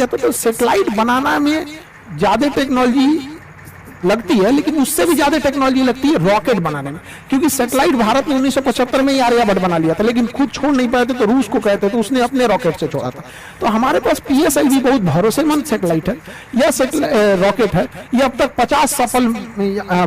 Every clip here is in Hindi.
किया था। तो सैटेलाइट बनाना में ज्यादा टेक्नोलॉजी लगती है, लेकिन उससे भी ज्यादा टेक्नोलॉजी लगती है रॉकेट बनाने में, क्योंकि सैटेलाइट भारत ने 1975 में ही आर्यभट्ट बना लिया था, लेकिन खुद छोड़ नहीं पाए थे तो रूस को कहते थे, उसने अपने रॉकेट से छोड़ा था। तो हमारे पास PSLV बहुत भरोसेमंद सैटेलाइट है, यह रॉकेट है, यह अब तक 50 सफल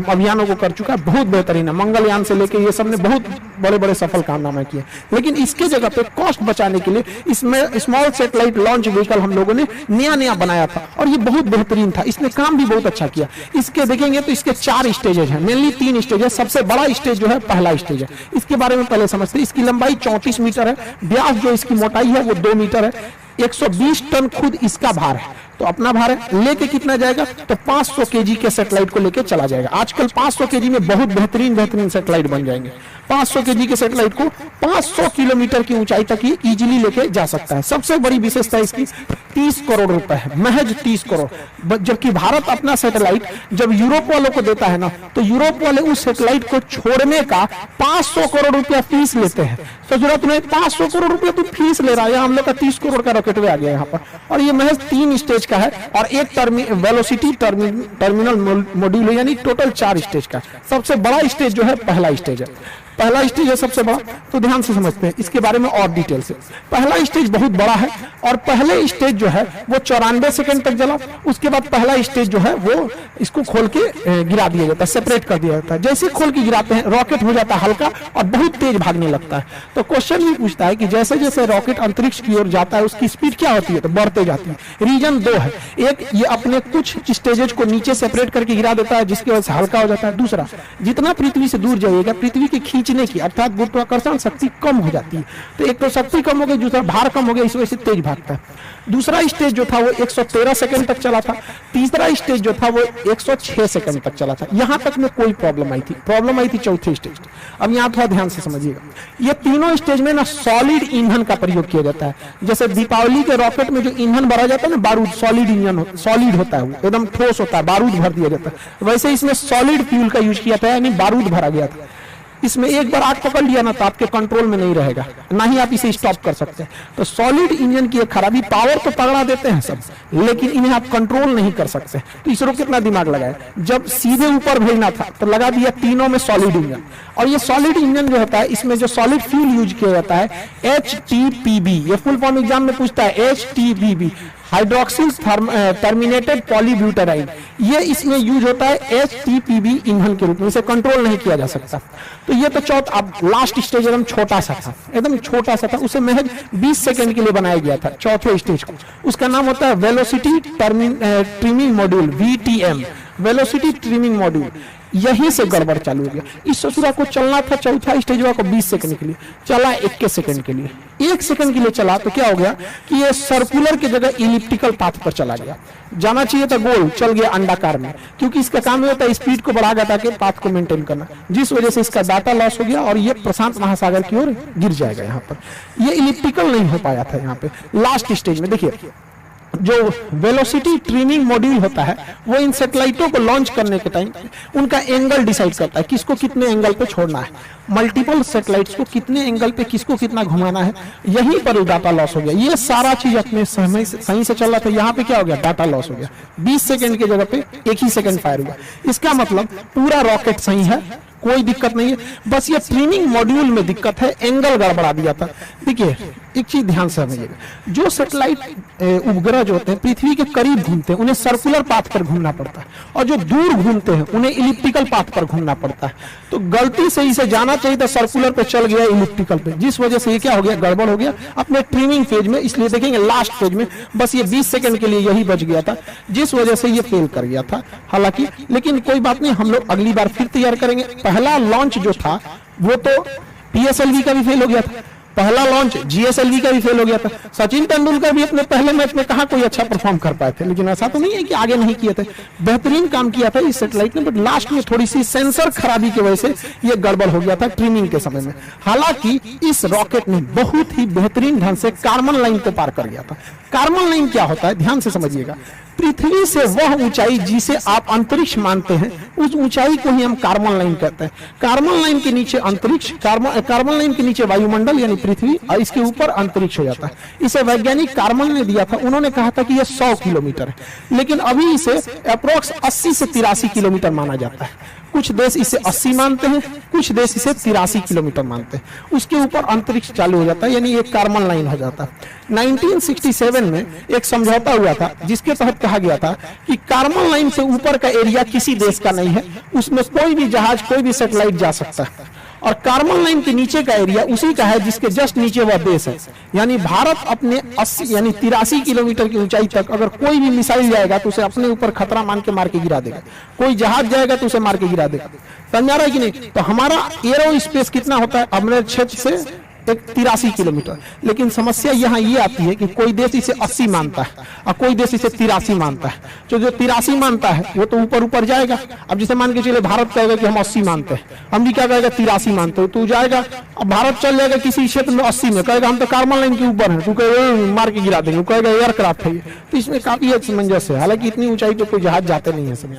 अभियानों को कर चुका है, बहुत बेहतरीन है। मंगलयान से लेके ये सब ने बहुत बड़े बड़े सफल कारनामे किए, लेकिन इसके जगह पे कॉस्ट बचाने के लिए इसमें स्मॉल सैटेलाइट लॉन्च व्हीकल हम लोगों ने नया बनाया था, और ये बहुत बेहतरीन था, इसने काम भी बहुत अच्छा किया। इसके देखेंगे तो इसके 4 स्टेजेज हैं, मेनली 3 स्टेज है। सबसे बड़ा स्टेज जो है पहला स्टेज है, इसके बारे में पहले समझते हैं। इसकी लंबाई 34 मीटर है, व्यास जो इसकी मोटाई है वो 2 मीटर है, 120 टन खुद इसका भार है। तो अपना भार है, लेके कितना जाएगा, तो 500 केजी के सैटेलाइट को लेके चला जाएगा। आजकल 500 केजी में बहुत बेहतरीन सैटेलाइट बन जाएंगे। 500 केजी के सैटेलाइट को 500 किलोमीटर की ऊंचाई तक ही इजीली लेके जा सकता है। सबसे बड़ी विशेषता इसकी 30 करोड़ रुपए है, महज 30 करोड़। जबकि भारत अपना सैटेलाइट जब यूरोप वालों को देता है ना, तो यूरोप वाले उस सैटेलाइट को छोड़ने का 500 करोड़ रुपया फीस लेते हैं। तो जरूरत नहीं, 500 करोड़ रुपया तो फीस ले रहा है, हम लोग का 30 करोड़ का रॉकेट वे आ गया यहाँ पर। और ये महज 3 स्टेज का है, और एक वेलोसिटी टर्मिनल मॉड्यूल है, यानी टोटल 4 स्टेज का। सबसे बड़ा स्टेज जो है पहला स्टेज है, पहला स्टेज है सबसे बड़ा। तो ध्यान से समझते हैं इसके बारे में और डिटेल से। पहला स्टेज बहुत बड़ा है, और पहले स्टेज जो है वो 94 सेकंड तक चला। उसके बाद पहला स्टेज जो है वो इसको खोल के गिरा दिया जाता है, सेपरेट कर दिया जाता है। जैसे खोल के गिराते हैं रॉकेट हो जाता है हल्का और बहुत तेज भागने लगता है। तो क्वेश्चन भी पूछता है कि जैसे जैसे रॉकेट अंतरिक्ष की ओर जाता है उसकी स्पीड क्या होती है, तो बढ़ते जाती है। रीजन 2 है, एक ये अपने कुछ स्टेजेज को नीचे सेपरेट करके गिरा देता है जिसकी वजह से हल्का हो जाता है। दूसरा, जितना पृथ्वी से दूर जाइएगा पृथ्वी की खींचने की अर्थात गुरुत्वाकर्षण शक्ति कम हो जाती है। तो एक तो शक्ति कम हो गई, दूसरा भार कम हो गया, इस वजह से तेज भागता है। दूसरा स्टेज जो था वो 113 सेकंड तक चला था। तीसरा स्टेज जो था वो 106 सेकंड तक चला था। यहां तक में कोई प्रॉब्लम आई थी चौथे स्टेज। अब यहां थोड़ा ध्यान से समझिएगा, ये तीनों स्टेज में ना सॉलिड ईंधन का प्रयोग किया जाता है। जैसे दीपावली के रॉकेट में जो ईंधन भरा जाता है ना, बारूद, सॉलिड इंजन सॉलिड होता है, वो एकदम ठोस होता है, बारूद भर दिया जाता है। वैसे इसमें सॉलिड फ्यूल का यूज किया था, यानी बारूद भरा गया था। इसमें एक बार आग पकड़ लिया ना तो आपके कंट्रोल में नहीं रहेगा, ना ही आप इसे स्टॉप कर सकते हैं। तो सॉलिड इंजन की एक खराबी, पावर तो तगड़ा देते हैं सब, लेकिन इन्हें आप कंट्रोल नहीं कर सकते। तो इसरो कितना दिमाग लगाया, जब सीधे ऊपर भेजना था तो लगा दिया तीनों में सॉलिड इंजन। और ये सॉलिड इंजन जो होता है इसमें जो सॉलिड फ्यूल यूज किया जाता है HTPB, ये फुल फॉर्म एग्जाम में पूछता है, HTPB हाइड्रोक्सिल टर्मिनेटेड पॉलीब्यूटेराइन, ये इसमें यूज होता है HTPB ईंधन के रूप में। इसे कंट्रोल नहीं किया जा सकता। तो ये तो चौथा, अब लास्ट स्टेज एकदम छोटा सा था, एकदम छोटा सा था, उसे महज 20 सेकंड के लिए बनाया गया था चौथे स्टेज को। उसका नाम होता है velocity trimming module, VTM, velocity trimming module. यहीं से गड़बड़ चालू हो गया। इस ससुरा को चलना था चौथा स्टेज को 20 सेकंड के लिए, चला 21 सेकंड के लिए, 1 सेकंड के लिए चला। तो क्या हो गया कि ये सर्कुलर की जगह इलिप्टिकल पाथ पर चला गया। जाना चाहिए था गोल, चल गया अंडाकार में, क्योंकि इसका काम ये होता है स्पीड को बढ़ा गया ताकि पाथ को मेंटेन करना, जिस वजह से इसका डाटा लॉस हो गया और ये प्रशांत महासागर की ओर गिर जाएगा। यहाँ पर ये इलिप्टिकल नहीं हो पाया था। यहाँ पे लास्ट स्टेज में देखिए, जो वेलोसिटी ट्रिमिंग मॉड्यूल होता है वो इन सैटेलाइटों को लॉन्च करने के टाइम उनका एंगल डिसाइड करता है, किसको कितने एंगल पे छोड़ना है, मल्टीपल सैटेलाइट्स को कितने एंगल पे किसको कितना घुमाना है। यहीं पर डाटा लॉस हो गया। ये सारा चीज अपने समय सही से चल रहा था, यहाँ पे क्या हो गया, डाटा लॉस हो गया। 20 सेकंड की जगह पे 1 ही सेकंड फायर हुआ। इसका मतलब पूरा रॉकेट सही है, कोई दिक्कत नहीं है, बस ये ट्रिमिंग मॉड्यूल में दिक्कत है, एंगल गड़बड़ा दिया था। देखिए एक चीज ध्यान से समझिएगा, जो सैटेलाइट उपग्रह जो होते हैं पृथ्वी के करीब घूमते हैं उन्हें सर्कुलर पाथ पर घूमना पड़ता है, और जो दूर घूमते हैं उन्हें इलिप्टिकल पाथ पर घूमना पड़ता है। तो गलती से इसे जाना चाहिए था सर्कुलर पे, चल गया इलिप्टिकल पे, जिस वजह से ये क्या हो गया, गड़बड़ हो गया अपने ट्रिमिंग फेज में। इसलिए देखेंगे लास्ट फेज में बस ये 20 सेकंड के लिए यही बच गया था, जिस वजह से ये फेल कर गया था। हालांकि लेकिन कोई बात नहीं, हम लोग अगली बार फिर तैयार करेंगे। पहला लॉन्च जो था वो तो PSLV का भी फेल हो गया था, पहला लॉन्च GSLV का भी फेल हो गया था। सचिन तेंदुलकर भी अपने पहले मैच में कहा कोई अच्छा परफॉर्म कर पाए थे, लेकिन ऐसा तो नहीं है कि आगे नहीं किए थे, बेहतरीन काम किया था इस सैटेलाइट ने, बट लास्ट में थोड़ी सी सेंसर खराबी की वजह से ये गड़बड़ हो गया था ट्रिमिंग के समय में। हालांकि इस रॉकेट ने बहुत ही बेहतरीन ढंग से कार्बन लाइन को पार कर गया था। कार्बन लाइन क्या होता है, ध्यान से समझिएगा। पृथ्वी से वह ऊंचाई जिसे आप अंतरिक्ष मानते हैं, उस ऊंचाई को ही हम कार्बन लाइन कहते हैं। कार्बन लाइन के नीचे अंतरिक्ष, कार्बन लाइन के नीचे वायुमंडल यानी पृथ्वी और इसके ऊपर अंतरिक्ष हो जाता है। इसे वैज्ञानिक कार्मन ने दिया था, उन्होंने कहा था कि यह 100 किलोमीटर है, लेकिन अभी इसे अप्रोक्स 80 से 83 किलोमीटर माना जाता है। कुछ देश इसे 80 मानते हैं, कुछ देश इसे 83 किलोमीटर मानते हैं। उसके ऊपर अंतरिक्ष चालू हो जाता है, यानी एक कार्बन लाइन हो जाता है। 1967 में एक समझौता हुआ था जिसके तहत कहा गया था कि कार्बन लाइन से ऊपर का एरिया किसी देश का नहीं है, उसमें कोई भी जहाज, कोई भी सैटेलाइट जा सकता है, और कार्बन लाइन के नीचे का एरिया उसी का है जिसके जस्ट नीचे वह देश है। यानी भारत अपने 80 यानी 83 किलोमीटर की ऊंचाई तक अगर कोई भी मिसाइल जाएगा तो उसे अपने ऊपर खतरा मान के मार के गिरा देगा, कोई जहाज जाएगा तो उसे मार के गिरा देगा। समझ आ रहा है कि नहीं? तो हमारा एरो स्पेस कितना होता है अपने क्षेत्र से? 83 किलोमीटर। लेकिन समस्या यहाँ ये आती है कि कोई देश इसे 80 मानता है और कोई देश इसे 83 मानता है। जो 83 मानता है वो तो ऊपर ऊपर जाएगा। अब जैसे मान के चले भारत कहेगा कि हम 80 मानते हैं, अमेरिका कहेगा 83 मानते हो, तो जाएगा। अब भारत चल जाएगा किसी क्षेत्र में 80 में, कहेगा हम तो कार्बन लाइन के ऊपर है, तू कहेगा मार के गिरा देंगे, कहेगा एयरक्राफ्ट है। तो इसमें काफी असमंजस है। हालांकि इतनी ऊंचाई पे कोई जहाज जाते नहीं है समय।